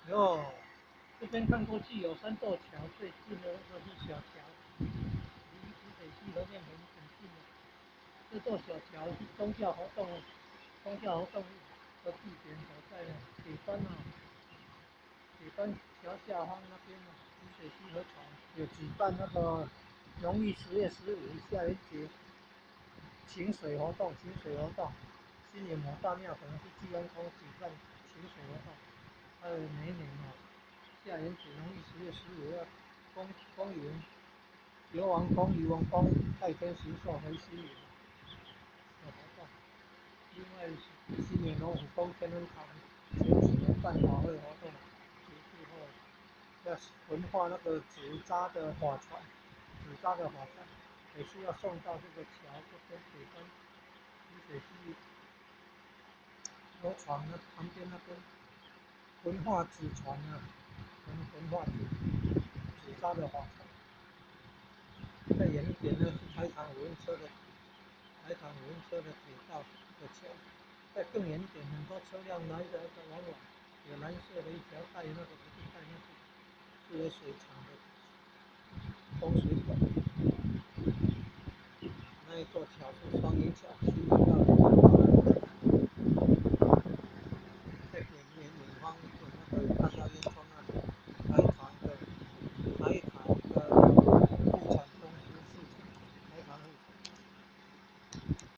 有，这边看过去有3座桥，最近的那个是小桥，离水溪河面很近的。这座小桥是宗教活动的地点所在的。北端桥下方那边呢，离水溪河床有举办那个农历10月15下元节请水活动。新年某大庙可能是济安宫举办请水活动，还有每年下元节农历10月15要公迎游王公、渔王公代天行寿回新年的活动。另外，新年龙虎宫天恩堂前几年办法会活动结束后，要焚化那个纸扎的法船，也是要送到这个桥这边北端丽水溪河床的旁边那边焚化纸船啊，焚化纸扎的法船。再远一点呢是台糖五运车的铁道的桥。再更远一点，很多车辆来的往往，有蓝色的一条带那个不是带那是有水厂的供水管。那一座桥是双营桥，新营到